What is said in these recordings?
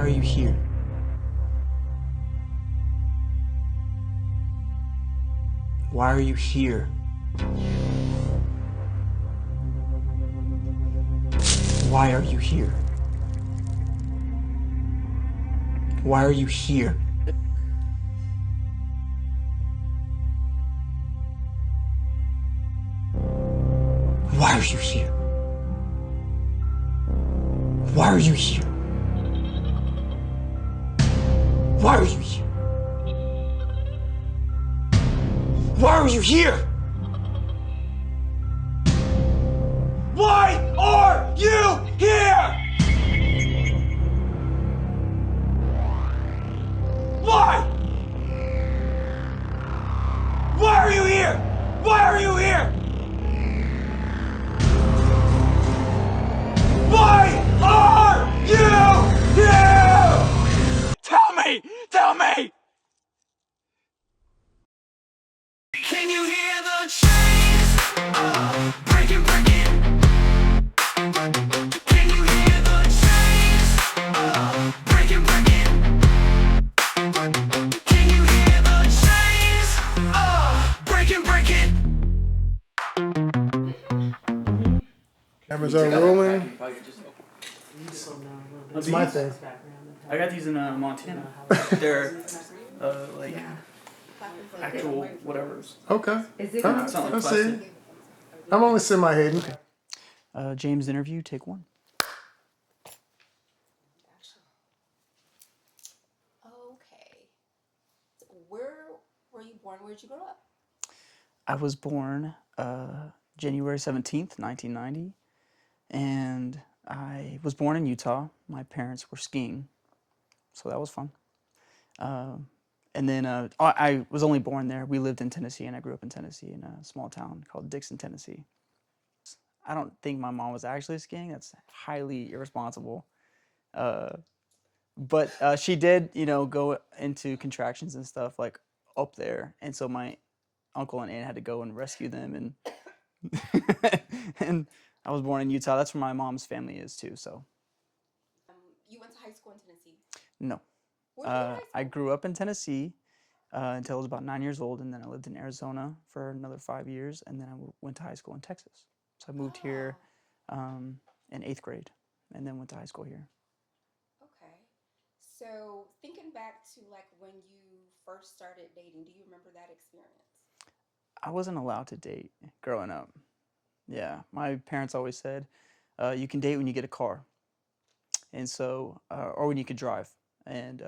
are you here? Why are you here? Why are you here? Why are you here? Why are you here? Why are you here? Why are you here? Why are you here? Why are you here? Why? Why are you here? Why are you here? Why are you here? Tell me! Tell me! Can you hear the chains breaking, breaking? Can you hear the chains breaking, breaking? Can you hear the chains breaking, breaking? Cameras are rolling. That's my thing. I got these in Montana. They're like actual whatevers. Okay. All It's right. not like I see. plastic. I'm only semi-hating. James interview, take one. Okay. Where were you born? Where'd you grow up? I was born January 17th, 1990, and I was born in Utah. My parents were skiing, so that was fun. And then I was only born there. We lived in Tennessee, and I grew up in Tennessee in a small town called Dixon, Tennessee. I don't think my mom was actually skiing. That's highly irresponsible. But she did, go into contractions and stuff like up there, and so my uncle and aunt had to go and rescue them, and and I was born in Utah. That's where my mom's family is too. So You went to high school in Tennessee. no, Where did you go to high school? I grew up in Tennessee until I was about 9 years old, and then I lived in Arizona for another 5 years, and then I went to high school in Texas. So I moved here in 8th grade, and then went to high school here. Okay. So thinking back to like when you first started dating, do you remember that experience? I wasn't allowed to date growing up. Yeah, my parents always said, you can date when you get a car, and so, or when you could drive. And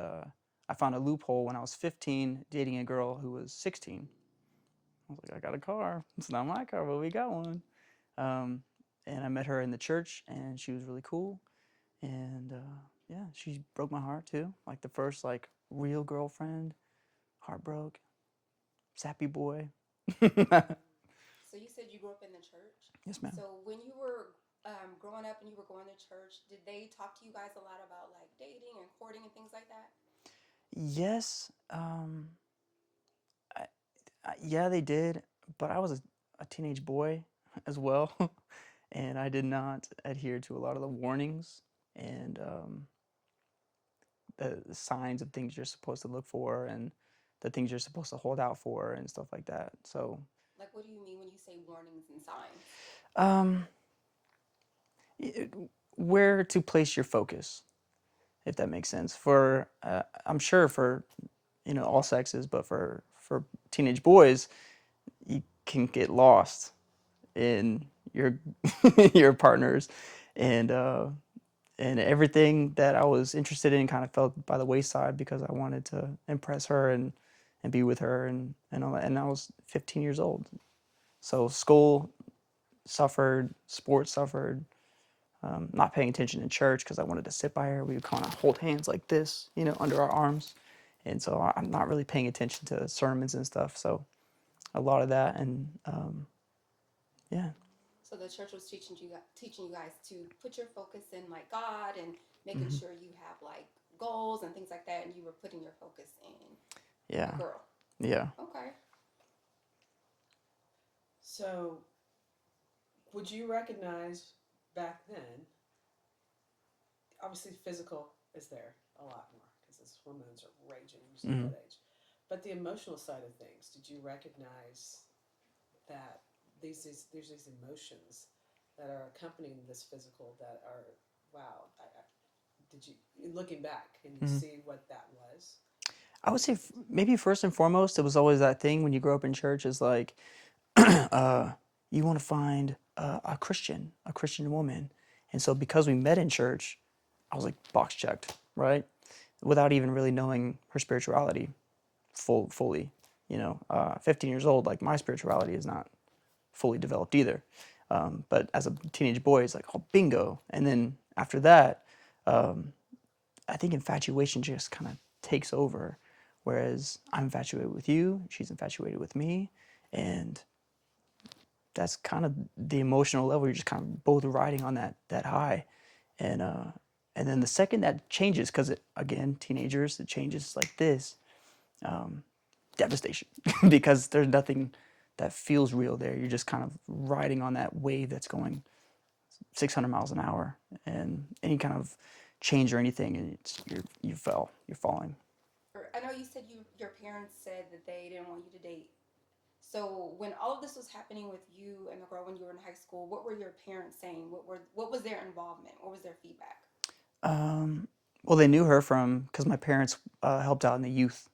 I found a loophole when I was 15, dating a girl who was 16. I was like, I got a car. It's not my car, but we got one. And I met her in the church, and she was really cool. And yeah, she broke my heart too. Like the first like real girlfriend, heart broke, sappy boy. So you said you grew up in the church. Yes, ma'am. So when you were growing up and you were going to church, did they talk to you guys a lot about like dating and courting and things like that? Yes, yeah, they did, but I was a teenage boy as well, and I did not adhere to a lot of the warnings and the signs of things you're supposed to look for and the things you're supposed to hold out for and stuff like that. So, Like, what do you mean when you say warnings and signs? um, where to place your focus, if that makes sense. For I'm sure for all sexes, but for teenage boys, you can get lost in your your partners, and everything that I was interested in kind of fell by the wayside because I wanted to impress her and be with her and all that. And I was 15 years old, so school suffered, sports suffered. Not paying attention in church because I wanted to sit by her. We would kind of hold hands like this, under our arms. And so I'm not really paying attention to sermons and stuff. So a lot of that, and yeah. So the church was teaching you guys to put your focus in like God and making sure you have like goals and things like that, and you were putting your focus in Yeah. a girl. Yeah. Okay. So, would you recognize back then, obviously physical is there a lot more because his hormones are raging usually at that age. But the emotional side of things, did you recognize that there's these emotions that are accompanying this physical that are, wow, did you, looking back, can you see what that was? I would say maybe first and foremost, it was always that thing when you grow up in church is like, you want to find a Christian woman. And so because we met in church, I was like box checked, right? Without even really knowing her spirituality fully. 15 years old, like my spirituality is not fully developed either. But as a teenage boy, it's like, oh, bingo. And then after that, I think infatuation just kind of takes over. Whereas I'm infatuated with you, she's infatuated with me, and that's kind of the emotional level. You're just kind of both riding on that high, and then the second that changes, because again, teenagers, it changes like this, devastation, because there's nothing that feels real there. You're just kind of riding on that wave that's going 600 miles an hour, and any kind of change or anything, and you're falling. I know you said your parents said that they didn't want you to date. So when all of this was happening with you and the girl when you were in high school, what were your parents saying? What was their involvement? What was their feedback? Well, they knew her because my parents helped out in the youth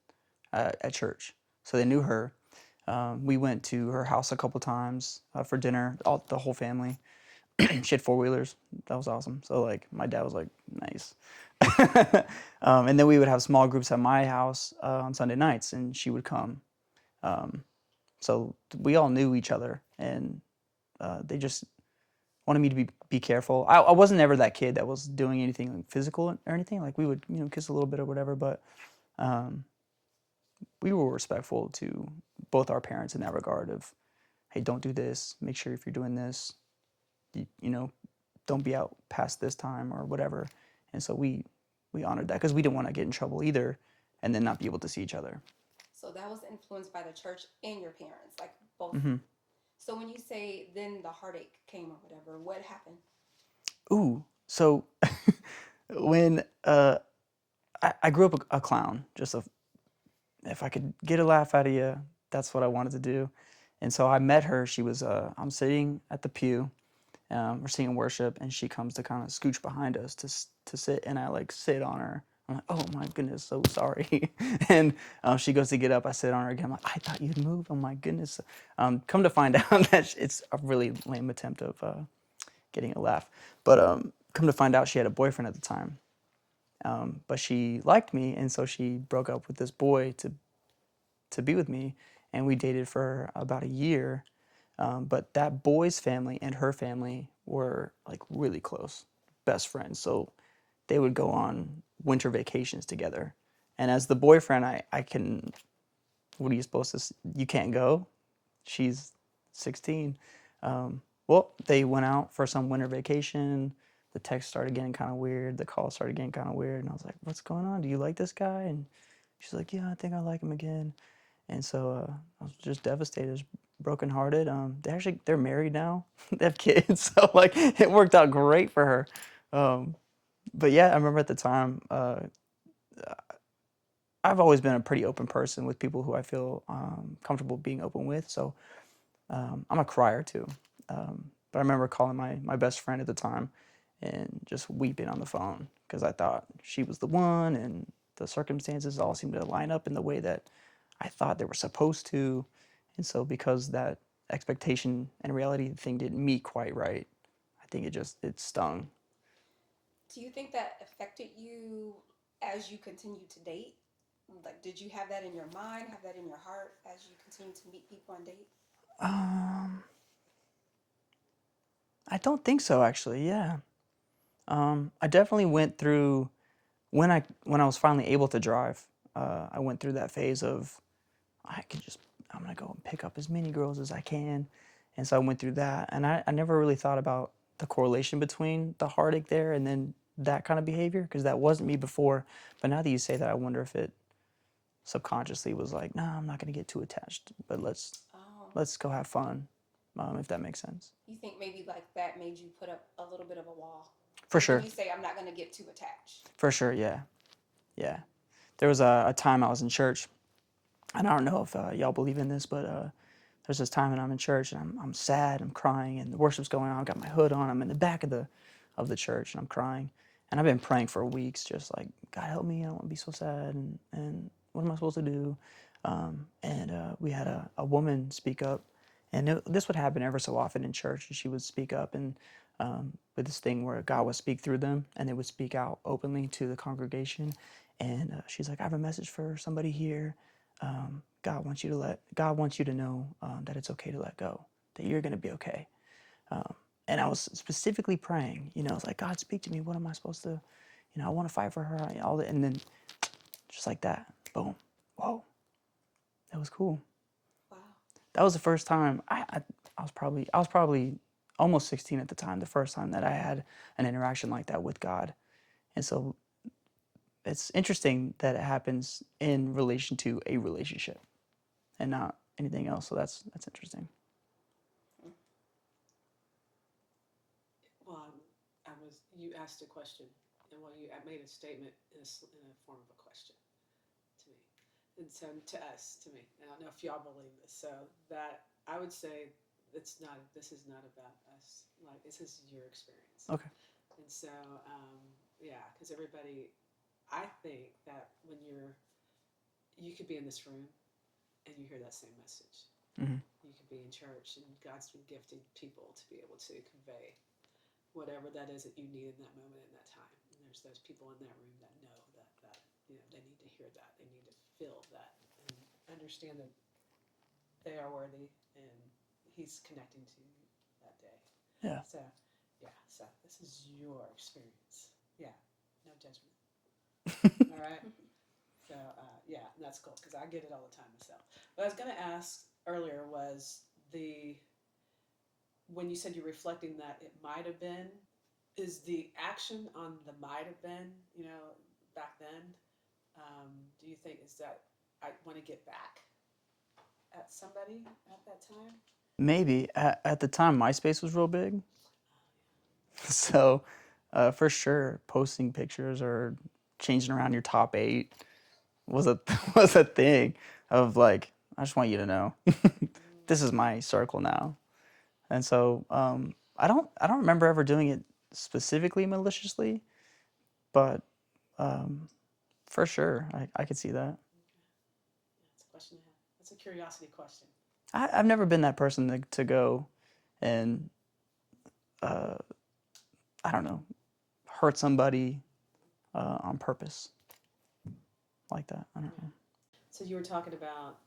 at church, so they knew her. We went to her house a couple times for dinner, the whole family. She had four-wheelers. That was awesome. So like my dad was like, nice. And then we would have small groups at my house on Sunday nights, and she would come. So we all knew each other, and they just wanted me to be careful. I wasn't ever that kid that was doing anything like physical or anything. Like we would kiss a little bit or whatever, but we were respectful to both our parents in that regard of, hey, don't do this. Make sure if you're doing this, you don't be out past this time or whatever. And so we honored that because we didn't want to get in trouble either and then not be able to see each other. So that was influenced by the church and your parents, like both. So when you say then the heartache came or whatever, what happened? Ooh, so when I grew up a clown, if I could get a laugh out of you, that's what I wanted to do. And so I met her. She was, I'm sitting at the pew, we're singing worship, and she comes to kind of scooch behind us to sit, and I like sit on her. I'm like, oh my goodness, so sorry. And she goes to get up. I sit on her again. I'm like, I thought you'd move. Oh my goodness. Come to find out that it's a really lame attempt of getting a laugh. But come to find out, she had a boyfriend at the time. But she liked me, and so she broke up with this boy to be with me, and we dated for about a year. But that boy's family and her family were like really close, best friends. So they would go on winter vacations together. And as the boyfriend, I can, what are you supposed to, you can't go. She's 16. Well, they went out for some winter vacation. The text started getting kind of weird. The call started getting kind of weird. And I was like, what's going on? Do you like this guy? And she's like, yeah, I think I like him again. And so I was just devastated, just brokenhearted. They're married now. They have kids. So like it worked out great for her. But yeah, I remember at the time, I've always been a pretty open person with people who I feel comfortable being open with. So I'm a crier too. But I remember calling my best friend at the time and just weeping on the phone because I thought she was the one and the circumstances all seemed to line up in the way that I thought they were supposed to. And so because that expectation and reality thing didn't meet quite right, I think it stung. Do you think that affected you as you continued to date? Like, did you have that in your mind, have that in your heart as you continue to meet people and date? I don't think so, actually. Yeah, I definitely went through when I was finally able to drive. I went through that phase of I'm gonna go and pick up as many girls as I can, and so I went through that, and I never really thought about the correlation between the heartache there and then that kind of behavior because that wasn't me before. But now that you say that, I wonder if it subconsciously was like, no, I'm not gonna get too attached, but Oh, let's go have fun, if that makes sense. you think maybe like that made you put up a little bit of a wall? For When sure. you say, I'm not going to get too attached. For sure, yeah. Yeah. There was a time I was in church, and I don't know if y'all believe in this, but there's this time when I'm in church and I'm sad, I'm crying, and the worship's going on. I've got my hood on. I'm in the back of the church and I'm crying, and I've been praying for weeks, just like, God help me, I don't want to be so sad, and what am I supposed to do? We had a woman speak up, and this would happen ever so often in church. She would speak up and with this thing where God would speak through them, and they would speak out openly to the congregation. And she's like, I have a message for somebody here. God wants you to know that it's okay to let go, that you're going to be okay. And I was specifically praying, I was like, God, speak to me. What am I supposed to, I want to fight for her, all that. And then just like that, boom, whoa, that was cool. Wow. That was the first time I was probably almost 16 at the time, the first time that I had an interaction like that with God. And so it's interesting that it happens in relation to a relationship and not anything else. So that's interesting. Well, you asked a question, and I made a statement in a form of a question to me, and so to me. I don't know if y'all believe this. So that I would say this is not about us. Like, this is your experience. Okay. And so, yeah, because everybody, I think that when you could be in this room and you hear that same message. Mm-hmm. You could be in church and God's been gifting people to be able to convey whatever that is that you need in that moment, in that time. And there's those people in that room that know that they need to hear that. They need to feel that and understand that they are worthy and He's connecting to that day. Yeah. So, yeah, so this is your experience. Yeah, no judgment. All right? So, yeah, that's cool because I get it all the time myself. What I was going to ask earlier was when you said you're reflecting that it might have been, is the action on the might have been, back then, do you think is that I want to get back at somebody at that time? Maybe at the time MySpace was real big. So for sure, posting pictures or changing around your top 8 was a was a thing of like, I just want you to know this is my circle now. And so I don't remember ever doing it specifically maliciously, but for sure I could see that. That's a question I have. That's a curiosity question. I've never been that person to go and I don't know, hurt somebody on purpose like that. I don't know. So you were talking about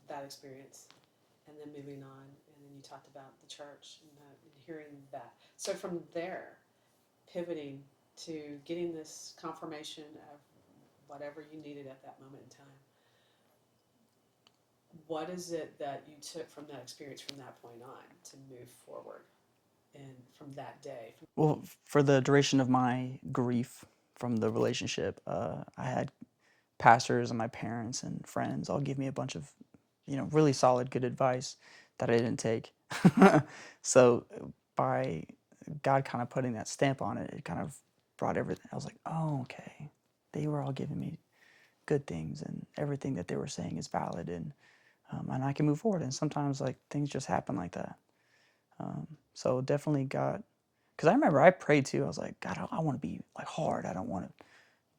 that experience, and then moving on, and then you talked about the church and hearing that. So from there, pivoting to getting this confirmation of whatever you needed at that moment in time. What is it that you took from that experience from that point on to move forward, and from that day? Well, for the duration of my grief from the relationship, I had pastors and my parents and friends all give me a bunch of, really solid, good advice that I didn't take. So by God kind of putting that stamp on it, it kind of brought everything. I was like, oh, okay. They were all giving me good things, and everything that they were saying is valid, and I can move forward. And sometimes like things just happen like that. So definitely God, because I remember I prayed too. I was like, God, I want to be like hard. I don't want to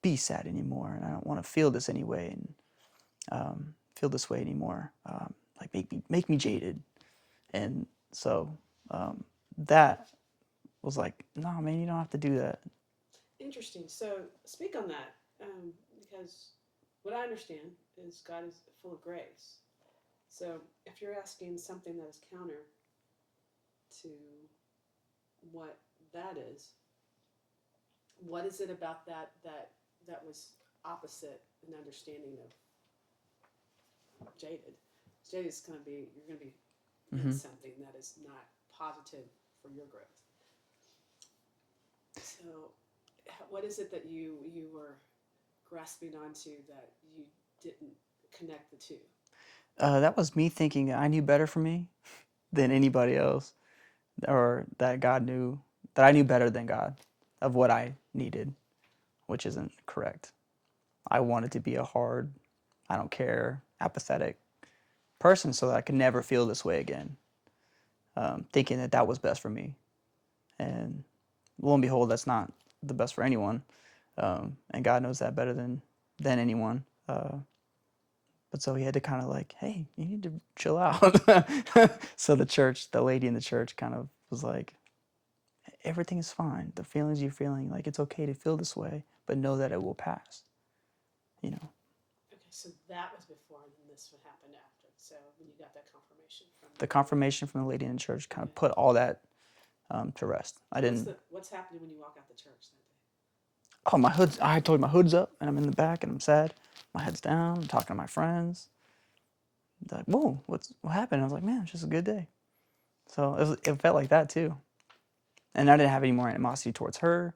be sad anymore, and I don't want to feel this anyway, and feel this way anymore. Like make me jaded, and so that was like, no, man, you don't have to do that. Interesting. So speak on that, because what I understand is God is full of grace. So if you're asking something that is counter to what that is, what is it about that was opposite an understanding of jaded? Jaded is going to be you're going to be in something that is not positive for your growth. So, what is it that you were grasping onto that you didn't connect the two? That was me thinking I knew better for me than anybody else, or that God knew that I knew better than God of what I needed, which isn't correct. I wanted to be a hard, I don't care, apathetic person so that I could never feel this way again, thinking that that was best for me. And lo and behold, that's not the best for anyone. And God knows that better than anyone. But so he had to kind of like, hey, you need to chill out. So the lady in the church kind of was like, everything is fine. The feelings you're feeling, like it's okay to feel this way, but know that it will pass. You know, Okay, so that was before, and then this would happen after. So when you got that confirmation from the confirmation from the lady in the church kind of put all that to rest. I didn't. What's happening when you walk out the church that day? Oh, my hood's. I told you my hood's up, and I'm in the back, and I'm sad. My head's down. I'm talking to my friends. They're like, whoa, what happened? I was like, man, it's just a good day. So it felt like that too. And I didn't have any more animosity towards her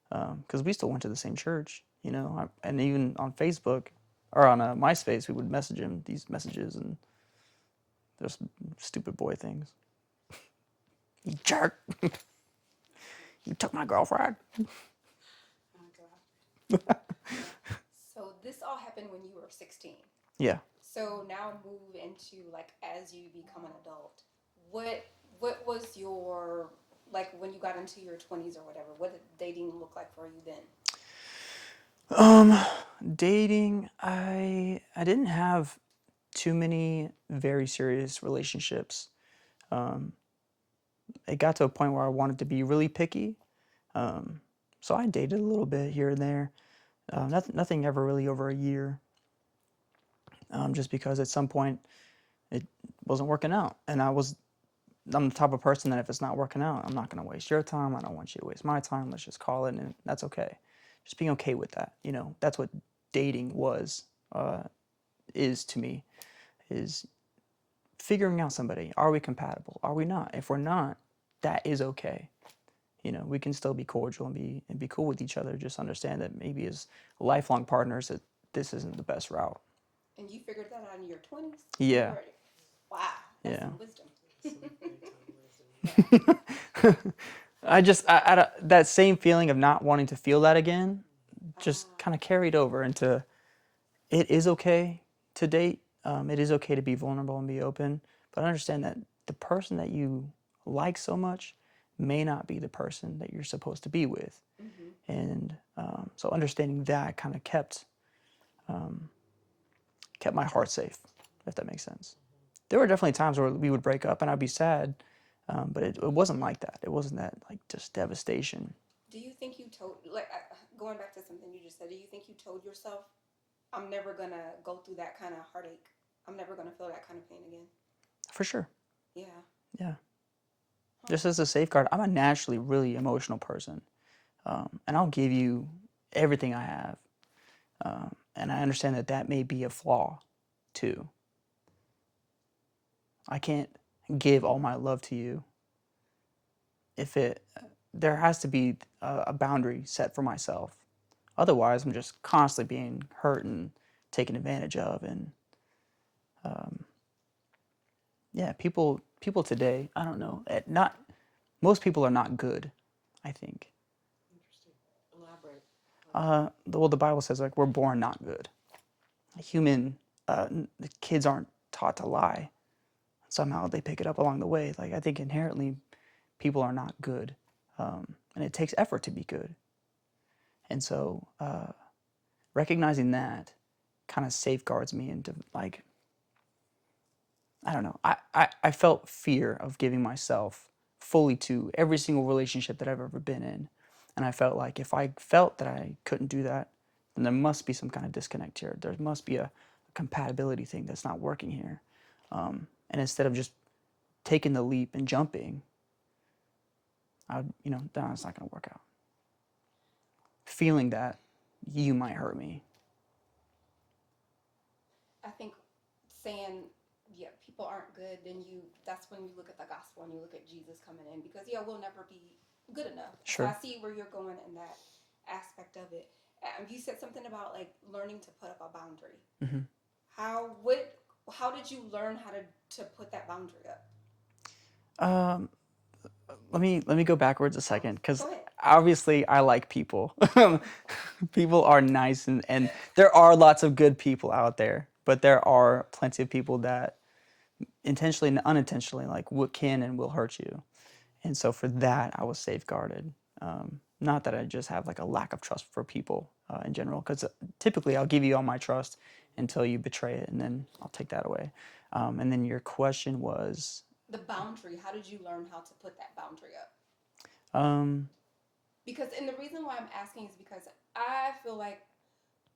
because we still went to the same church, you know. And even on Facebook or on MySpace, we would message him these messages and just stupid boy things. You jerk! You took my girlfriend. Oh, God. So this all happened when you were 16. Yeah. So now move into like as you become an adult. What was your like when you got into your 20s or whatever? What did dating look like for you then? Dating, I didn't have too many very serious relationships. It got to a point where I wanted to be really picky. So I dated a little bit here and there. Nothing ever really over a year. Just because at some point it wasn't working out, and I'm the type of person that if it's not working out, I'm not going to waste your time. I don't want you to waste my time. Let's just call it, and that's okay. Just being okay with that. You know, that's what dating is to me, is figuring out somebody. Are we compatible? Are we not? If we're not, that is okay. You know, we can still be cordial and be cool with each other. Just understand that maybe as lifelong partners, that this isn't the best route. And you figured that out in your 20s? Yeah. Wow. That's Yeah. some wisdom. Some big time wisdom. That same feeling of not wanting to feel that again, just kind of carried over into it is okay to date. It is okay to be vulnerable and be open, but understand that the person that you like so much may not be the person that you're supposed to be with. And so understanding that kind of kept my heart safe, if that makes sense. There were definitely times where we would break up and I'd be sad, but it wasn't like that. It wasn't that like just devastation. Do you think you told going back to something you just said, do you think you told yourself I'm never going to go through that kind of heartache? I'm never going to feel that kind of pain again? For sure. Yeah. Yeah. Just as a safeguard, I'm a naturally really emotional person. And I'll give you everything I have. And I understand that that may be a flaw too. I can't give all my love to you if there has to be a boundary set for myself. Otherwise, I'm just constantly being hurt and taken advantage of. And yeah, people today, I don't know, most people are not good, I think. Interesting. Elaborate. The Bible says like we're born not good. The kids aren't taught to lie. Somehow they pick it up along the way. Like I think inherently, people are not good, and it takes effort to be good. And so recognizing that kind of safeguards me into like I don't know. I felt fear of giving myself fully to every single relationship that I've ever been in. And I felt like if I felt that I couldn't do that, then there must be some kind of disconnect here. There must be a compatibility thing that's not working here. And instead of just taking the leap and jumping, no, it's not going to work out. Feeling that you might hurt me. I think saying, yeah, people aren't good, then that's when you look at the gospel and you look at Jesus coming in because, yeah, we'll never be good enough. Sure. So I see where you're going in that aspect of it. You said something about like learning to put up a boundary. Mm-hmm. How did you learn how to put that boundary up? let me go backwards a second, because Go ahead. obviously I like people. People are nice, and there are lots of good people out there, but there are plenty of people that intentionally and unintentionally like what can and will hurt you. And so for that, I was safeguarded. Not that I just have like a lack of trust for people in general, because typically I'll give you all my trust until you betray it, and then I'll take that away. And then your question was, The boundary. How did you learn how to put that boundary up? um, Because, and the reason why I'm asking is because I feel like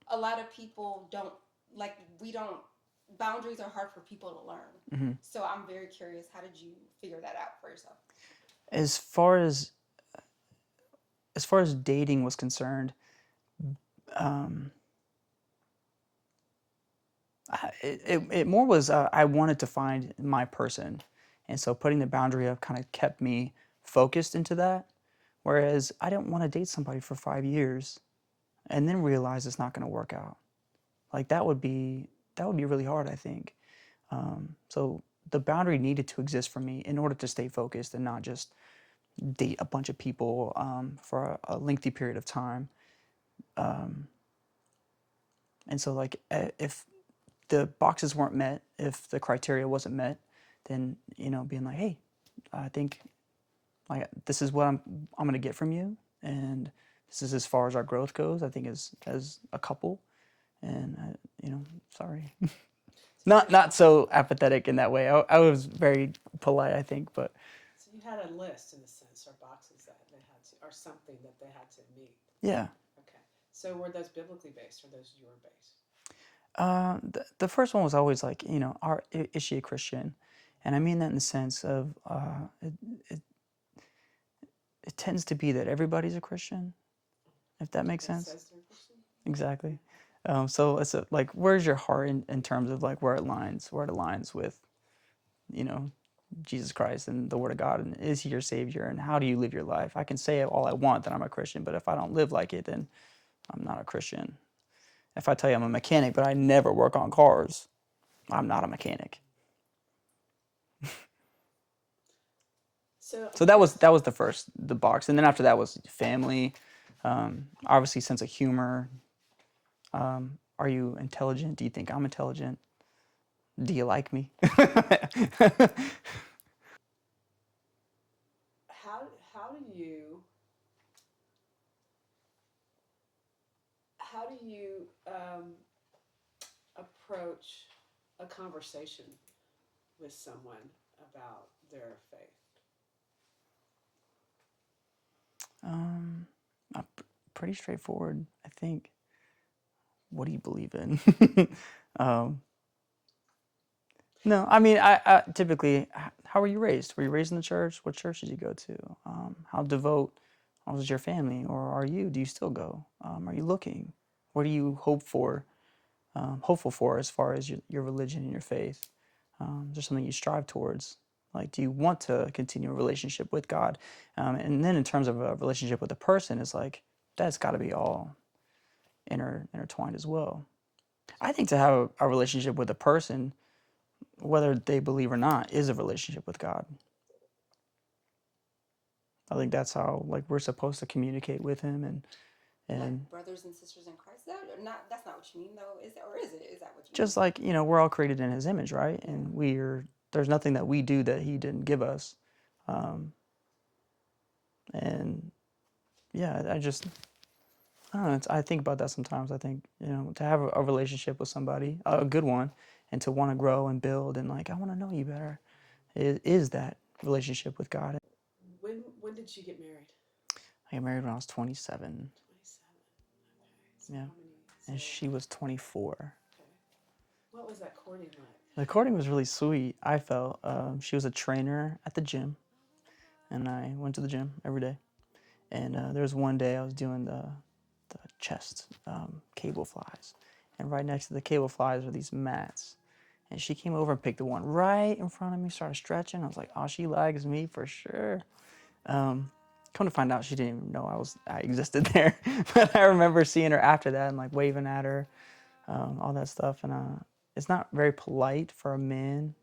a lot of people don't, like, we don't, boundaries are hard for people to learn. So I'm very curious, how did you figure that out for yourself? as far as as far as dating was concerned, it more was I wanted to find my person, and so putting the boundary up kind of kept me focused into that. Whereas I didn't want to date somebody for 5 years and then realize it's not going to work out. Like that would be really hard, I think. So the boundary needed to exist for me in order to stay focused and not just date a bunch of people for a lengthy period of time. And so like if the boxes weren't met, if the criteria wasn't met, then being like, hey, I think like this is what I'm gonna get from you, and this is as far as our growth goes. I think as a couple, and sorry, not so apathetic in that way. I was very polite, I think, but So you had a list in a sense, or boxes that they had to, or something that they had to meet. yeah. Okay. So were those biblically based or those your based? The first one was always like, is she a Christian? And I mean that in the sense of it tends to be that everybody's a Christian, if that makes That sense. says they're Christian? Exactly. So it's like, where's your heart in terms of like where it aligns with, you know, Jesus Christ and the Word of God, and is He your Savior, and how do you live your life? I can say all I want that I'm a Christian, but if I don't live like it, then I'm not a Christian. If I tell you I'm a mechanic, but I never work on cars, I'm not a mechanic. So that was the box, and then after that was family, obviously sense of humor. Are you intelligent? Do you think I'm intelligent? Do you like me? how do you approach a conversation with someone about their faith? Pretty straightforward, I think. What do you believe in? No, I mean, I typically, how were you raised? Were you raised in the church? What church did you go to? How devout was your family, or are you? Do you still go? Are you looking? What do you hopeful for as far as your religion and your faith? Is there something you strive towards? Like, do you want to continue a relationship with God? And then in terms of a relationship with a person, it's like, that's got to be all intertwined as well. I think to have a relationship with a person, whether they believe or not, is a relationship with God. I think that's how like we're supposed to communicate with Him, and Like brothers and sisters in Christ? Not, that's not what you mean, though, is it? Or is it? Is that what you just mean? like we're all created in His image, right? And there's nothing that we do that He didn't give us, and yeah, I don't know. I think about that sometimes. I think to have a relationship with somebody, a good one, and to want to grow and build, and like I want to know you better, is that relationship with God. When did you get married? I got married when I was 27. 27. Okay. So Yeah, how many? and So, she was 24. okay. What was that courting like? The courting was really sweet. I felt she was a trainer at the gym, and I went to the gym every day. And there was one day I was doing the chest cable flies, and right next to the cable flies are these mats. And she came over and picked the one right in front of me, started stretching. I was like, oh, she likes me for sure. Come to find out, she didn't even know I existed there. But I remember seeing her after that and like waving at her, all that stuff. And it's not very polite for a man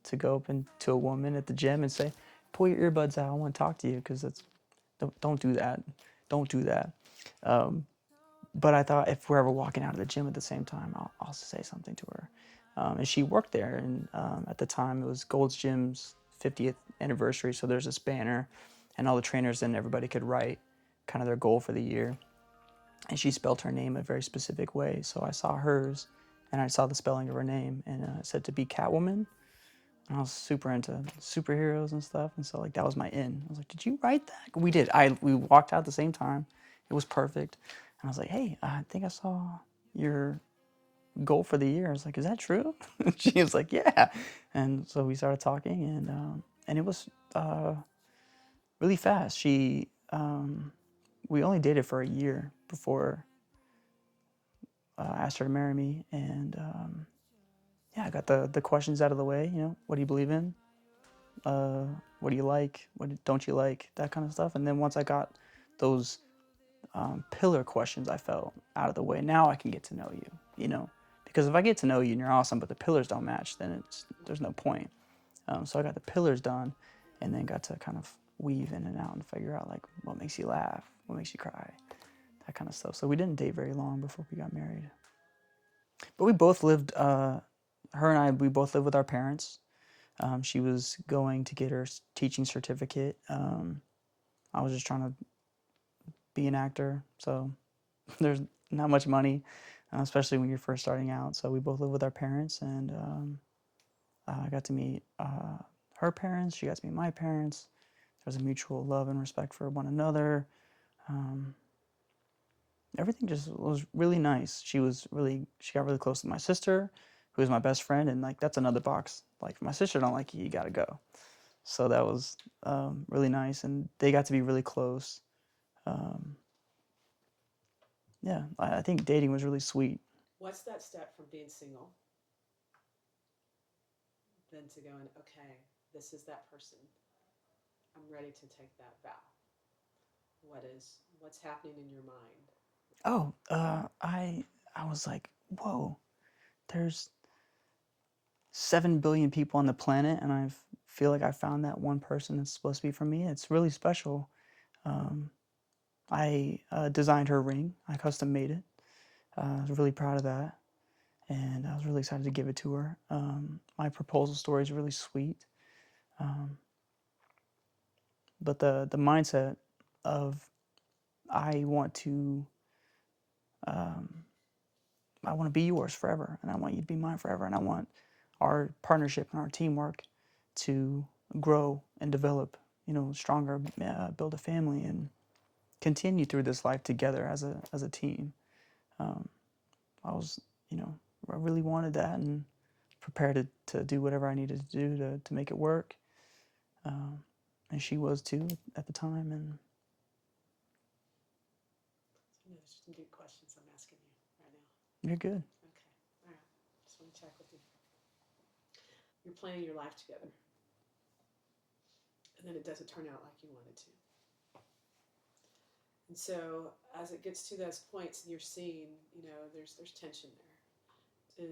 to go up to a woman at the gym and say, pull your earbuds out. I want to talk to you because it's don't do that. Don't do that. But I thought if we're ever walking out of the gym at the same time, I'll say something to her. And she worked there, and at the time it was Gold's Gym's 50th anniversary, so there's this banner, and all the trainers and everybody could write kind of their goal for the year. And she spelled her name a very specific way, so I saw hers, and I saw the spelling of her name, and it said to be Catwoman. And I was super into superheroes and stuff, and so like that was my in. I was like, "Did you write that?" We did. We walked out at the same time. It was perfect. And I was like, "Hey, I think I saw your goal for the year." I was like, "Is that true?" She was like, "Yeah." And so we started talking, and it was really fast. We only dated for a year before I asked her to marry me, and yeah, I got the questions out of the way. You know, what do you believe in? What do you like? What don't you like? That kind of stuff. And then once I got those pillar questions, I felt out of the way. Now I can get to know you. You know, because if I get to know you and you're awesome, but the pillars don't match, then there's no point. So I got the pillars done, and then got to kind of weave in and out and figure out like what makes you laugh, what makes you cry, that kind of stuff. So we didn't date very long before we got married. But we both lived. Her and I, we both lived with our parents. She was going to get her teaching certificate. I was just trying to be an actor, so there's not much money, especially when you're first starting out. So we both lived with our parents, and I got to meet her parents. She got to meet my parents. There was a mutual love and respect for one another. Everything just was really nice. She got really close to my sister, who was my best friend, and like that's another box. Like if my sister don't like you, you gotta go. So that was really nice, and they got to be really close. Yeah, I think dating was really sweet. What's that step from being single then to going, okay, this is that person. I'm ready to take that vow. What's happening in your mind? Oh, I was like, whoa, there's 7 billion people on the planet, and I feel like I found that one person that's supposed to be for me. It's really special. I designed her ring. I custom made it. I was really proud of that, and I was really excited to give it to her. My proposal story is really sweet, but the mindset of I want to I want to be yours forever, and I want you to be mine forever, and I want our partnership and our teamwork to grow and develop, you know, stronger, build a family, and continue through this life together as a team. I was, you know, I really wanted that, and prepared to do whatever I needed to do to make it work. And she was too at the time, and So, there's some good questions I'm asking you right now. you're good. Okay, all right. Just want to check with you. You're planning your life together, and then it doesn't turn out like you wanted to. And so, as it gets to those points, and you're seeing, you know, there's tension there.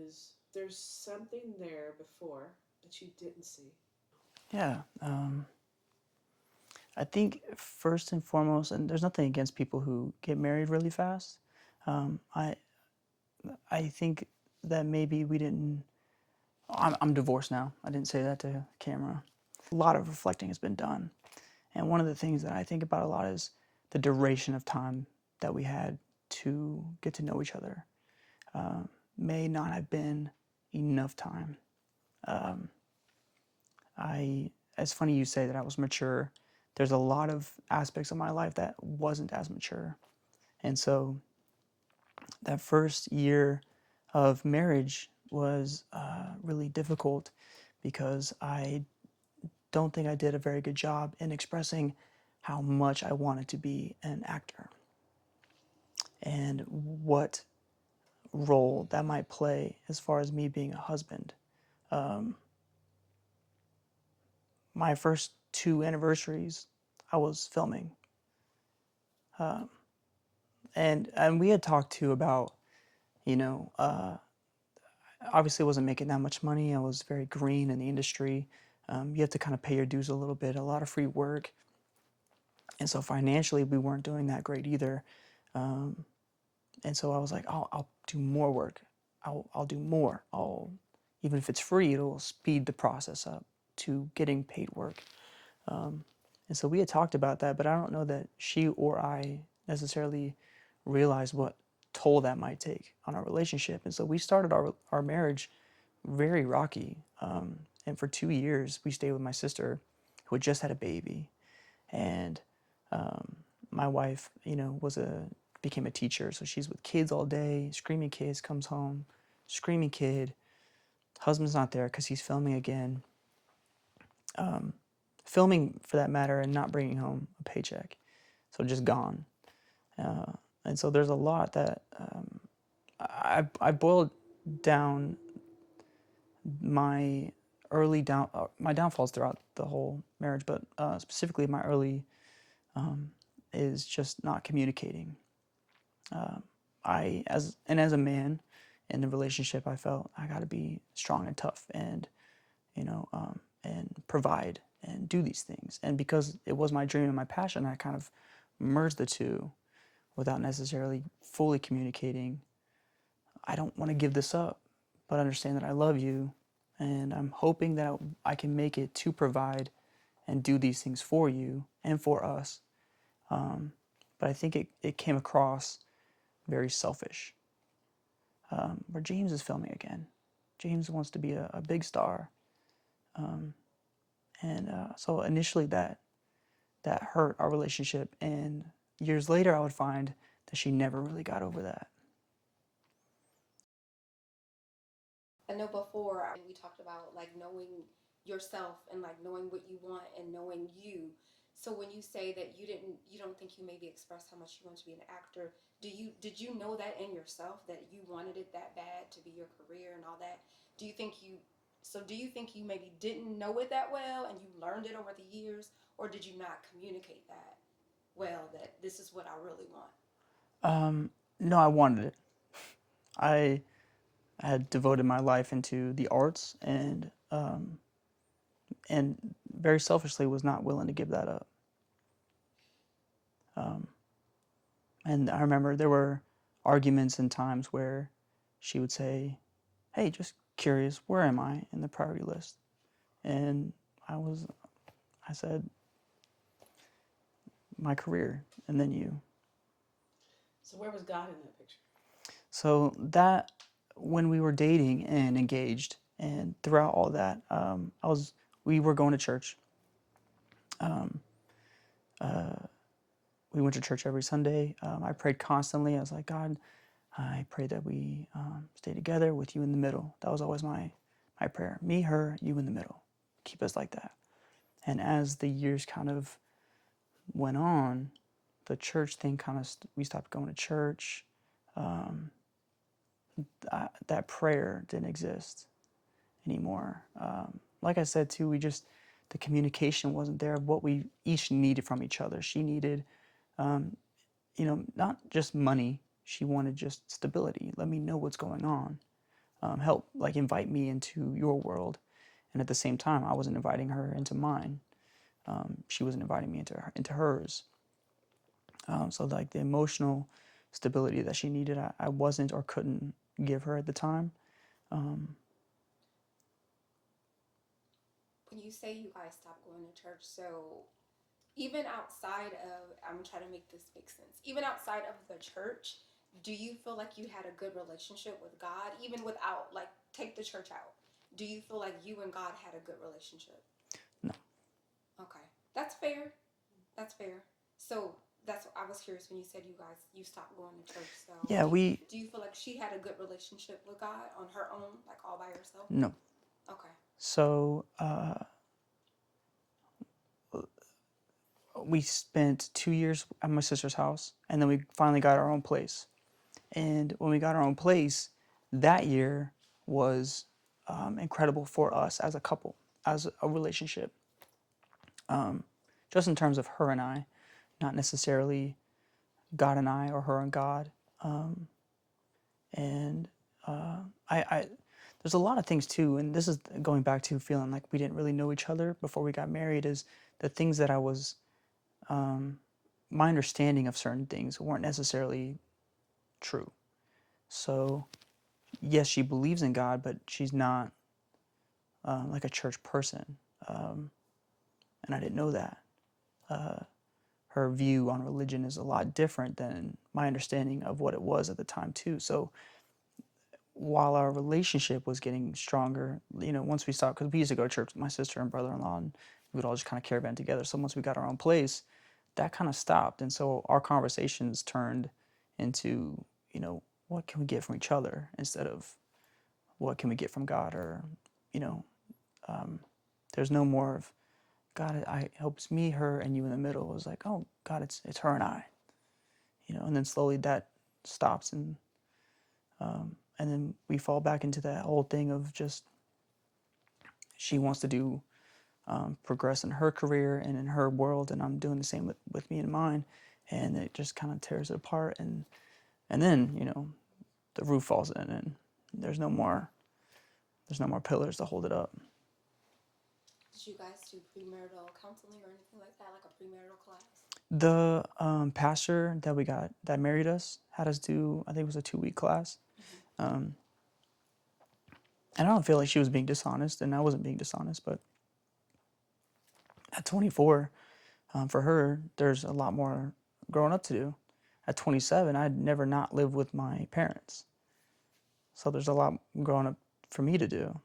There's something there before that you didn't see? Yeah. I think first and foremost, and there's nothing against people who get married really fast. Um, I I think that maybe we didn't. I'm divorced now. I didn't say that to camera. A lot of reflecting has been done, and one of the things that I think about a lot is the duration of time that we had to get to know each other. May not have been enough time. It's funny you say that I was mature. There's a lot of aspects of my life that wasn't as mature. And so that first year of marriage was really difficult because I don't think I did a very good job in expressing how much I wanted to be an actor and what role that might play as far as me being a husband. My first 2 anniversaries, I was filming, and we had talked too about, you know, obviously I wasn't making that much money. I was very green in the industry. you have to kind of pay your dues a little bit, a lot of free work. And so financially, we weren't doing that great either. And so I was like, I'll do more work. I'll do more. Even if it's free, it'll speed the process up to getting paid work. And so we had talked about that, but I don't know that she or I necessarily realized what toll that might take on our relationship. And so we started our marriage very rocky. And for 2 years, we stayed with my sister, who had just had a baby. And my wife, became a teacher, so she's with kids all day, screaming kids, comes home, screaming kid. Husband's not there because he's filming again. Filming for that matter, and not bringing home a paycheck. So just gone. And so there's a lot that I boiled down my my downfalls throughout the whole marriage, but specifically my early is just not communicating. As a man in the relationship, I felt I got to be strong and tough, and and provide and do these things. And because it was my dream and my passion, I kind of merged the two without necessarily fully communicating. I don't want to give this up, but understand that I love you, and I'm hoping that I can make it to provide and do these things for you and for us. But I think it came across very selfish. Where James is filming again. James wants to be a big star. So initially that hurt our relationship. And years later, I would find that she never really got over that. I know before we talked about like knowing yourself and like knowing what you want and knowing you. So when you say that you don't think you maybe expressed how much you want to be an actor, did you know that in yourself that you wanted it that bad to be your career and all that? Do you think you maybe didn't know it that well and you learned it over the years, or did you not communicate that well, that this is what I really want? No, I wanted it. I had devoted my life into the arts, and very selfishly was not willing to give that up. And I remember there were arguments and times where she would say, "Hey, just curious, where am I in the priority list?" And I said, "My career, and then you." So where was God in that picture? So that when we were dating and engaged, and throughout all that, we were going to church. We went to church every Sunday. I prayed constantly. I was like, God, I pray that we stay together with you in the middle. That was always my prayer. Me, her, you in the middle. Keep us like that. And as the years kind of went on, the church thing kind of, we stopped going to church. That prayer didn't exist anymore. Like I said too, the communication wasn't there of what we each needed from each other. She needed, not just money. She wanted just stability. Let me know what's going on. Help, like invite me into your world. And at the same time, I wasn't inviting her into mine. She wasn't inviting me into hers. So like the emotional stability that she needed, I wasn't or couldn't give her at the time. When you say you guys stopped going to church, so even outside of, I'm trying to make this make sense, even outside of the church, do you feel like you had a good relationship with God, even without, like, take the church out? Do you feel like you and God had a good relationship? No. Okay. That's fair. That's fair. So I was curious when you said you stopped going to church. So Yeah, do you feel like she had a good relationship with God on her own, like all by herself? No. Okay. So we spent 2 years at my sister's house, and then we finally got our own place. And when we got our own place, that year was incredible for us as a couple, as a relationship. Just in terms of her and I, not necessarily God and I or her and God. And I there's a lot of things too, and this is going back to feeling like we didn't really know each other before we got married, is the things that I was, my understanding of certain things weren't necessarily true. So, yes, she believes in God, but she's not like a church person. And I didn't know that. Her view on religion is a lot different than my understanding of what it was at the time, too. So, while our relationship was getting stronger, once we stopped, because we used to go to church with my sister and brother-in-law, and we would all just kind of caravan together. So once we got our own place, that kind of stopped. And so our conversations turned into, what can we get from each other instead of what can we get from God? Or, you know, there's no more of God, I helps me, her, and you in the middle. It was like, oh God, it's her and I, and then slowly that stops, and then we fall back into that whole thing of just she wants to do progress in her career and in her world, and I'm doing the same with me and mine, and it just kind of tears it apart, and then the roof falls in, and there's no more pillars to hold it up. Did you guys do premarital counseling or anything like that, like a premarital class? The pastor that married us had us do, I think it was a 2-week class. And I don't feel like she was being dishonest, and I wasn't being dishonest, but at 24, for her, there's a lot more growing up to do. At 27, I'd never not lived with my parents. So there's a lot growing up for me to do.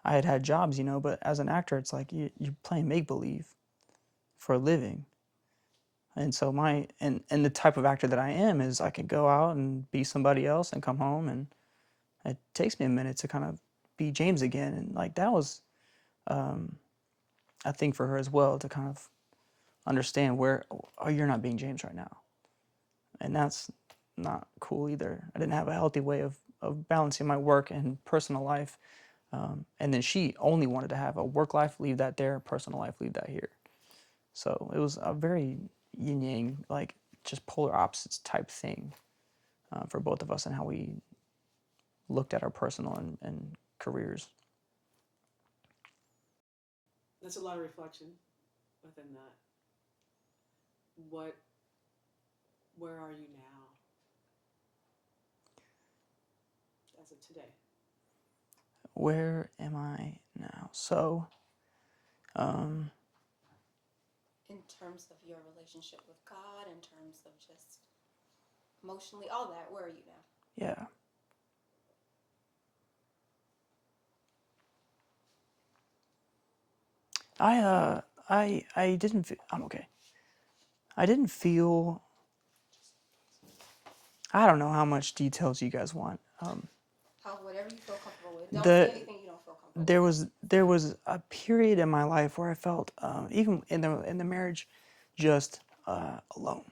I had jobs, but as an actor, it's like you're playing make-believe for a living. And so and the type of actor that I am is I could go out and be somebody else and come home, and it takes me a minute to kind of be James again. And like that was, I think for her as well, to kind of understand you're not being James right now. And that's not cool either. I didn't have a healthy way of balancing my work and personal life. And then she only wanted to have a work life, leave that there, personal life, leave that here. So it was a very yin yang, like just polar opposites type thing for both of us and how we looked at our personal and careers. That's a lot of reflection within that. Where are you now? As of today. Where am I now? So, In terms of your relationship with God, in terms of just emotionally, all that, where are you now? yeah. I didn't feel, I'm okay. I didn't feel, I don't know how much details you guys want. Whatever you feel comfortable with. Don't say anything you don't feel comfortable with. There was a period in my life where I felt, even in the marriage, just alone.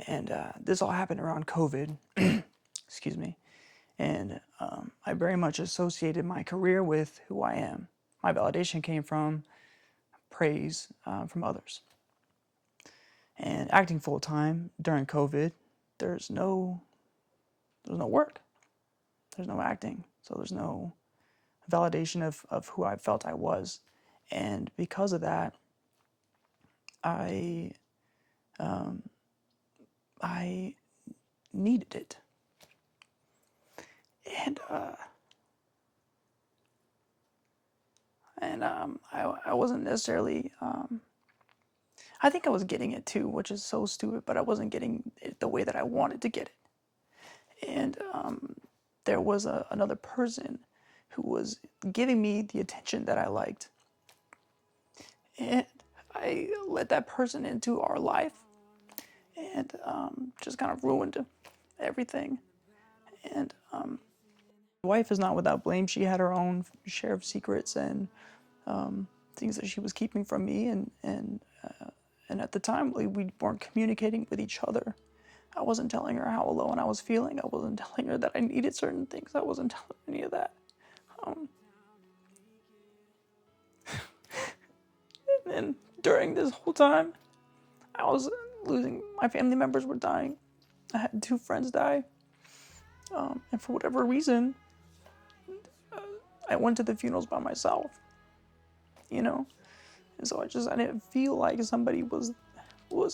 And this all happened around COVID, excuse me. And I very much associated my career with who I am. My validation came from praise from others. And acting full time during COVID, there's no work. There's no acting. So there's no validation of who I felt I was. And because of that, I needed it. And I wasn't necessarily, I think I was getting it too, which is so stupid, but I wasn't getting it the way that I wanted to get it. And there was another person who was giving me the attention that I liked. And I let that person into our life and just kind of ruined everything. And my wife is not without blame. She had her own share of secrets and things that she was keeping from me. And at the time, we weren't communicating with each other. I wasn't telling her how alone I was feeling. I wasn't telling her that I needed certain things. I wasn't telling her any of that. And during this whole time, I was losing, my family members were dying. I had 2 friends die. And for whatever reason, I went to the funerals by myself, you know? And so I didn't feel like somebody was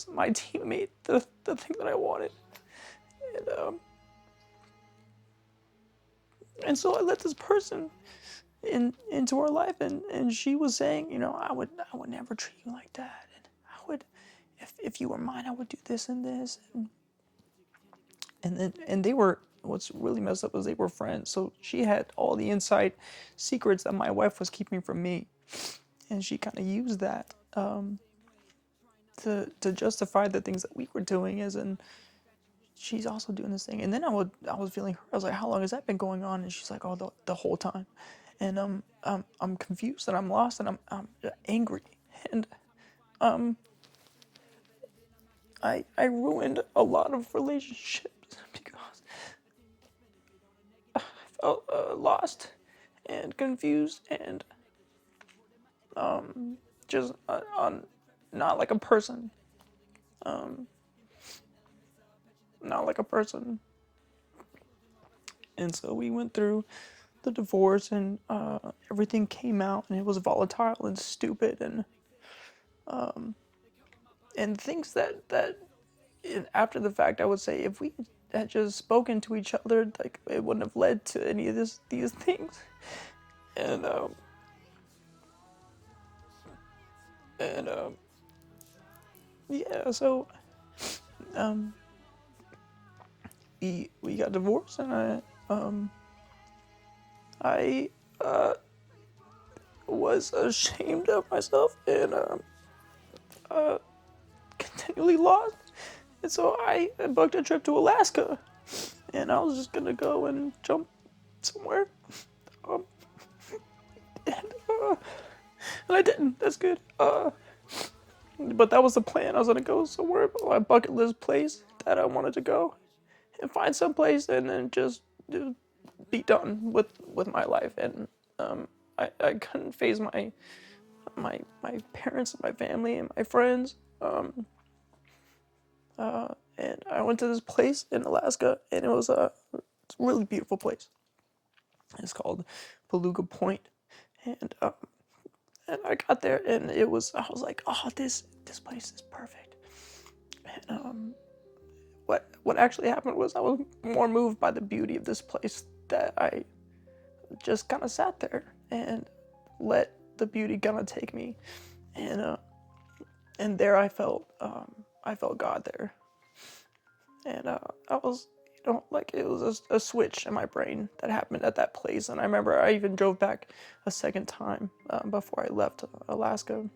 my teammate, the thing that I wanted. And so I let this person into our life, and she was saying, I would never treat you like that. And I would, if you were mine, I would do this and this. And they were, what's really messed up was they were friends. So she had all the inside secrets that my wife was keeping from me. And she kind of used that to justify the things that we were doing, as in, she's also doing this thing. And then I was feeling hurt. I was like, how long has that been going on? And she's like, oh, the whole time. And I'm confused and I'm lost and I'm angry. And I ruined a lot of relationships because I felt lost and confused and just on not like a person. Not like a person. And so we went through the divorce, and everything came out, and it was volatile and stupid, and things that after the fact, I would say, if we had just spoken to each other, like, it wouldn't have led to any of these things. And yeah, so we got divorced, and I was ashamed of myself, and continually lost. And so I booked a trip to Alaska, and I was just gonna go and jump somewhere. Um, and, uh, and I didn't. That's good. But that was the plan. I was gonna go somewhere, my bucket list place that I wanted to go, and find some place, and then just be done with my life. And I couldn't face my parents, and my family, and my friends. And I went to this place in Alaska, and it was a really beautiful place. It's called Beluga Point, and I got there, and I was like, oh, this place is perfect. And what actually happened was I was more moved by the beauty of this place, that I just kind of sat there and let the beauty kind of take me, and there I felt God there. And I was, like, it was a switch in my brain that happened at that place. And I remember I even drove back a second time before I left Alaska,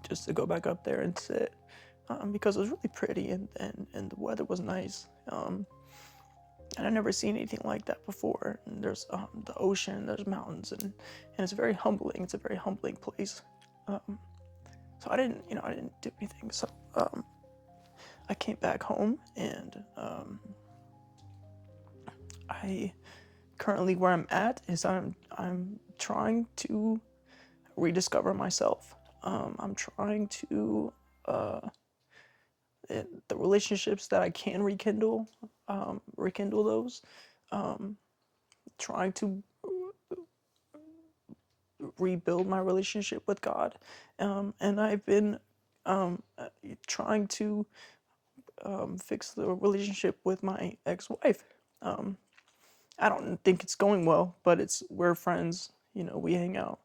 just to go back up there and sit, because it was really pretty, and the weather was nice. And I'd never seen anything like that before. And there's the ocean, there's mountains, and it's very humbling. It's a very humbling place. So I didn't do anything. So I came back home, and I currently, where I'm at is I'm trying to rediscover myself. I'm trying to the relationships that I can rekindle those. Trying to rebuild my relationship with God, and I've been trying to fix the relationship with my ex-wife. I don't think it's going well, but we're friends. We hang out.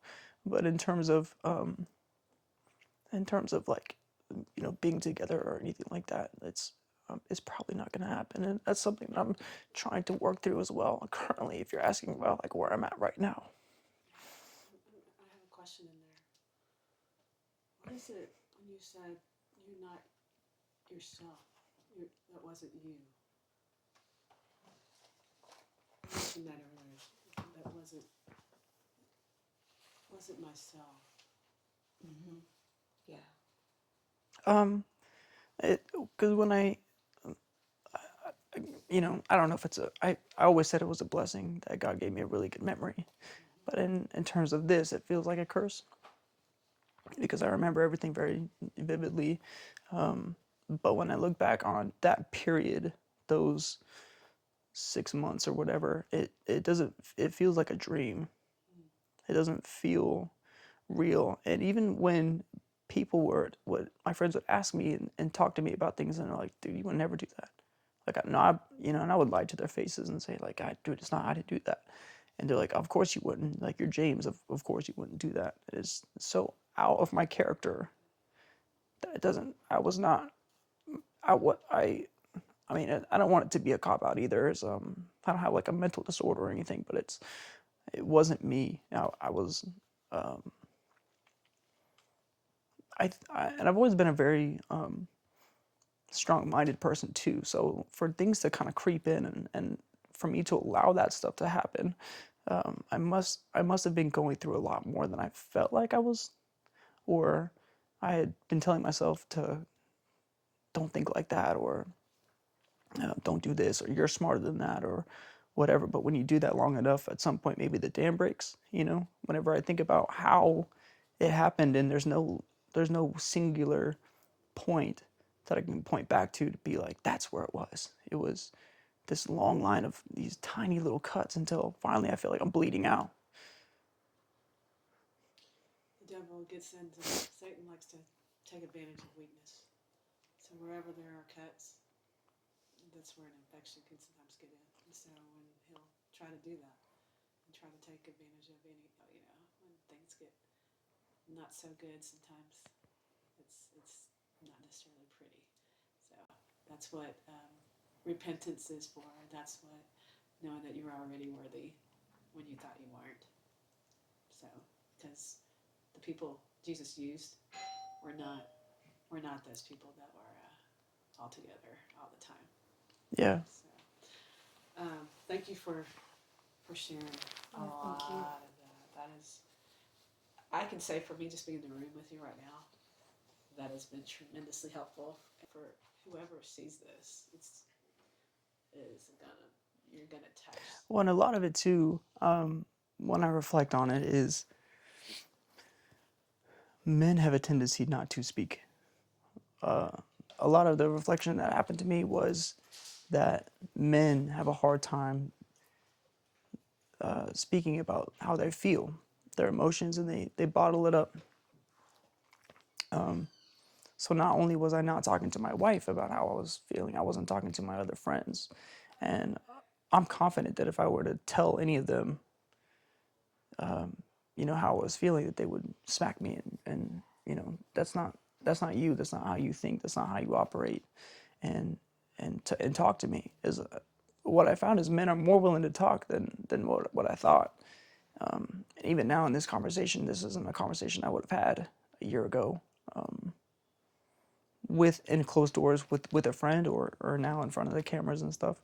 But in terms of like, being together or anything like that, it's probably not going to happen, and that's something that I'm trying to work through as well. Currently, if you're asking about like where I'm at right now. I have a question in there. What is it when you said you're not yourself? That wasn't you. You mentioned that earlier. That wasn't myself. Yeah. Because when I don't know if I always said it was a blessing that God gave me a really good memory. But in terms of this, it feels like a curse, because I remember everything very vividly. But when I look back on that period, those 6 months or whatever, it feels like a dream. It doesn't feel real. And even when what my friends would ask me and talk to me about things, and they're like, dude, you would never do that. Like, and I would lie to their faces and say, like, dude, it's not how to do that. And they're like, of course you wouldn't. Like, you're James, of course you wouldn't do that. It's so out of my character that I was not, I mean, I don't want it to be a cop out either. I don't have like a mental disorder or anything, but it wasn't me. I was, and I've always been a very strong-minded person too. So for things to kind of creep in and for me to allow that stuff to happen, I must have been going through a lot more than I felt like I was, or I had been telling myself to don't think like that, or don't do this, or you're smarter than that, or whatever. But when you do that long enough, at some point maybe the dam breaks. Whenever I think about how it happened, and there's no singular point that I can point back to be like, that's where it was. It was this long line of these tiny little cuts until finally I feel like I'm bleeding out. The devil gets into, Satan likes to take advantage of weakness. So wherever there are cuts, that's where an infection can sometimes get in. And so when he'll try to do that and try to take advantage of any, when things get not so good, sometimes it's not necessarily pretty. So that's what repentance is for. That's what knowing that you're already worthy when you thought you weren't. So because the people Jesus used were not those people that were all together all the time. Yeah. So thank you for sharing a lot of that. That is, I can say for me, just being in the room with you right now, that has been tremendously helpful. For whoever sees this, you're gonna touch. Well, and a lot of it too, when I reflect on it, is men have a tendency not to speak. A lot of the reflection that happened to me was that men have a hard time speaking about how they feel, their emotions, and they bottle it up. So not only was I not talking to my wife about how I was feeling, I wasn't talking to my other friends. And I'm confident that if I were to tell any of them, how I was feeling, that they would smack me and that's not you. That's not how you think. That's not how you operate. And talk to me. What I found is men are more willing to talk than what I thought. And even now in this conversation, this isn't a conversation I would have had a year ago. In closed doors with a friend or now in front of the cameras and stuff.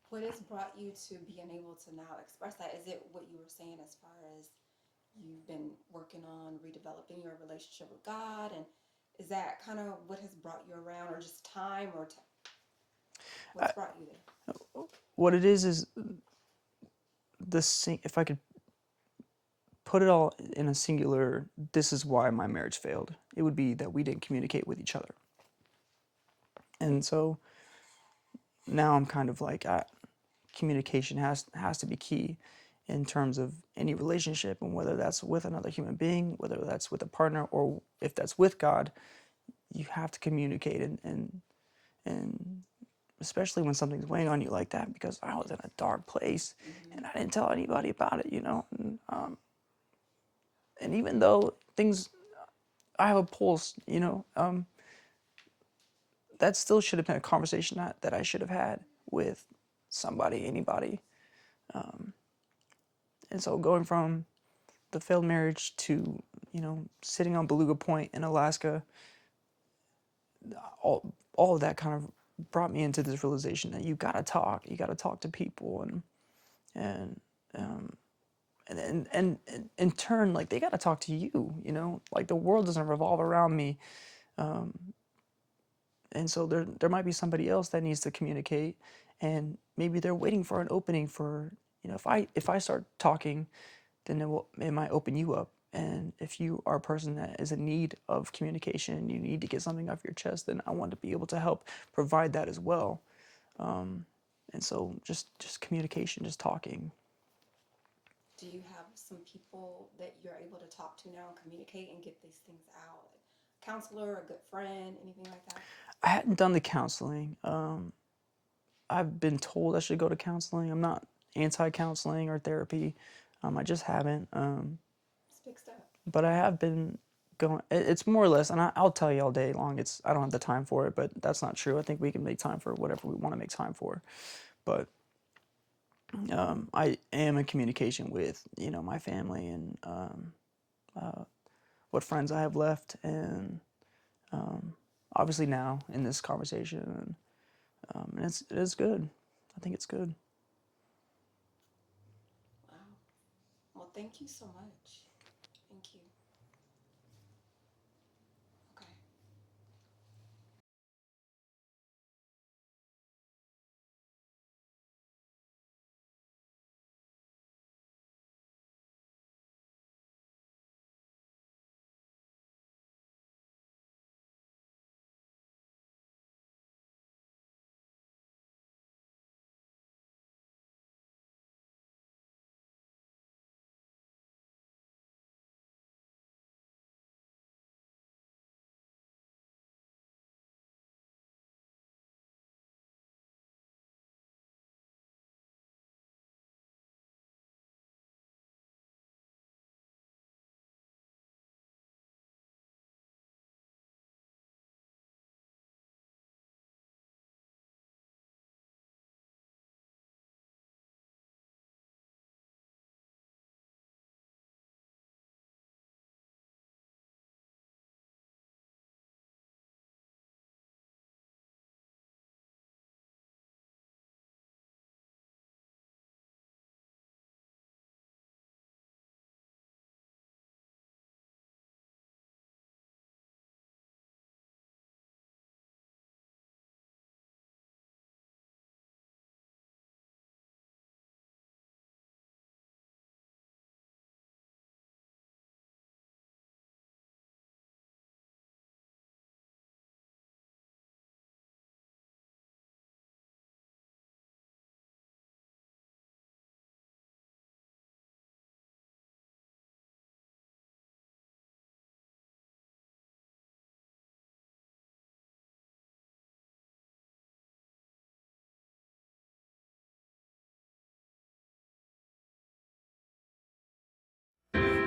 What has brought you to being able to now express that? Is it what you were saying as far as you've been working on redeveloping your relationship with God? And is that kind of what has brought you around, or just time, or what's brought you there? What it is if I could put it all in a singular, this is why my marriage failed, it would be that we didn't communicate with each other. And so now I'm kind of like, communication has to be key in terms of any relationship, and whether that's with another human being, whether that's with a partner, or if that's with God, you have to communicate, and especially when something's weighing on you like that, because I was in a dark place and I didn't tell anybody about it, and even though I have a pulse, that still should have been a conversation that I should have had with somebody, anybody. And so going from the failed marriage to, sitting on Beluga Point in Alaska, all of that kind of brought me into this realization that you gotta talk to people, and in turn, like, they gotta talk to you, like, the world doesn't revolve around me. And so there might be somebody else that needs to communicate, and maybe they're waiting for an opening for, if I start talking, then it might open you up. And if you are a person that is in need of communication, you need to get something off your chest, then I want to be able to help provide that as well. And so just communication, just talking. Do you have some people that you're able to talk to now and communicate and get these things out? Like a counselor, a good friend, anything like that? I hadn't done the counseling. I've been told I should go to counseling. I'm not anti-counseling or therapy. I just haven't. It's big stuff. But I have been going. It's more or less, and I'll tell you all day long. I don't have the time for it, but that's not true. I think we can make time for whatever we want to make time for. But I am in communication with my family and what friends I have left, and obviously now in this conversation, and it is good. I think it's good. Wow. Well, thank you so much. Thank you. Okay.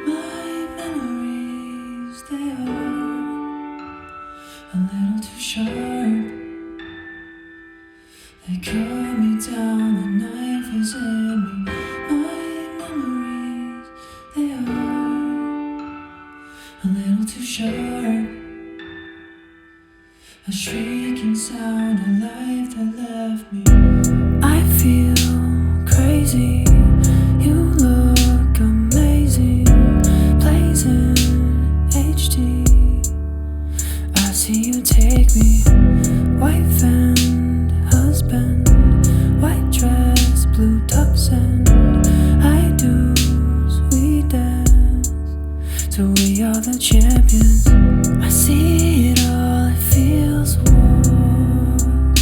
My memories, they are a little too sharp. They cut me down, the knife is in me. My memories, they are a little too sharp. A shrieking sound, a life that left me. I feel crazy. You look amazing. Blazing HD. I see you take me. Wife and husband. White dress, blue tux, and I do's. We dance. So we are the champions. I see it all, it feels warm.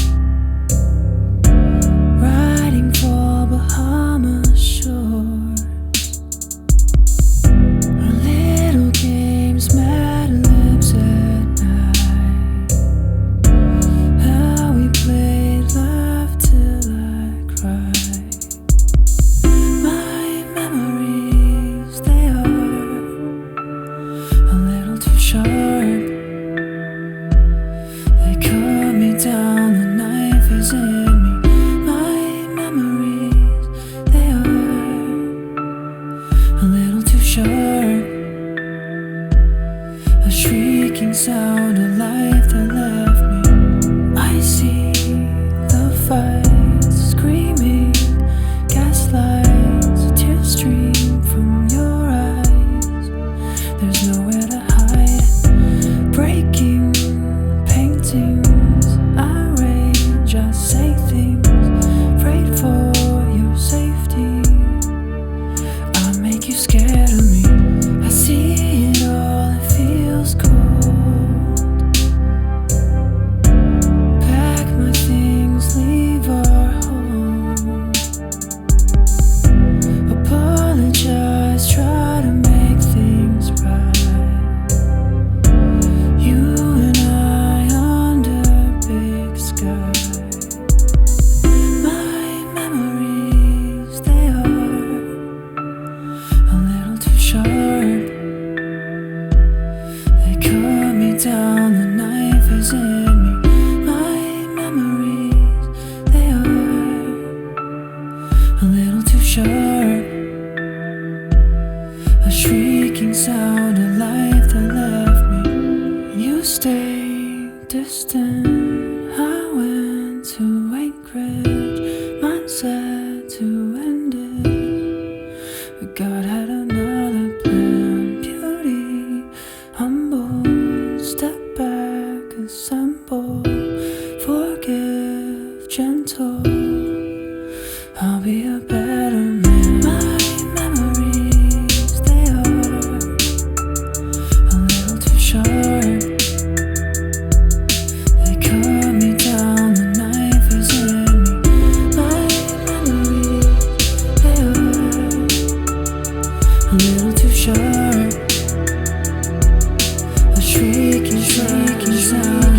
I went to Anchorage, mine said to end it, but God had another plan. Beauty, humble, step back, assemble, forgive, gentle. I'll be a better man. My memories, they are a little too sharp. They cut me down, the knife is in me. My memories, they are a little too sharp. A shrieking sound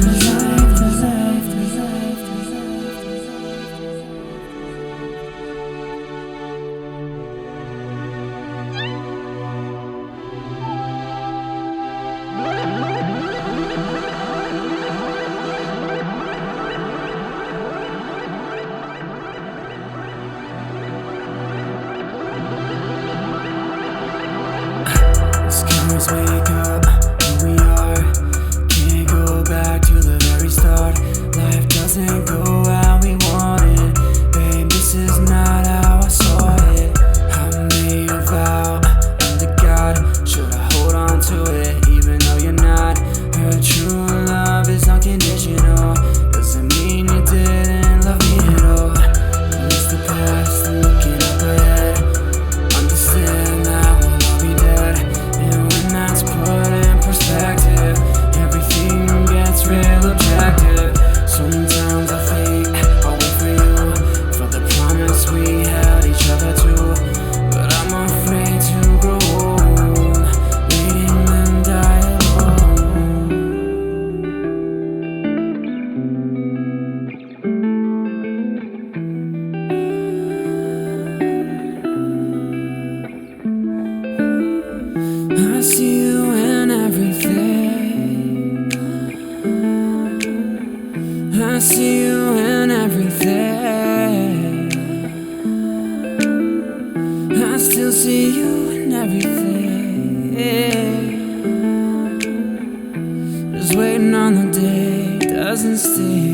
of life. Scars wake up who we are. Can't go back to the very start. Life doesn't go how we wanted. Babe, this is not how I saw it. I made a vow under God. Should I hold on to it even though you're not? Her true love is unconditional. Doesn't mean you didn't love me at all. Release the past and looking up ahead. Understand that we'll all be dead. And when that's put in perspective, everything gets real objective. Sometimes I think I'll wait for you, for the promise we held each other to. But I'm afraid to grow old, waiting and die alone. I see you in everything. I see you in everything. I still see you in everything. Just waiting on the day doesn't stay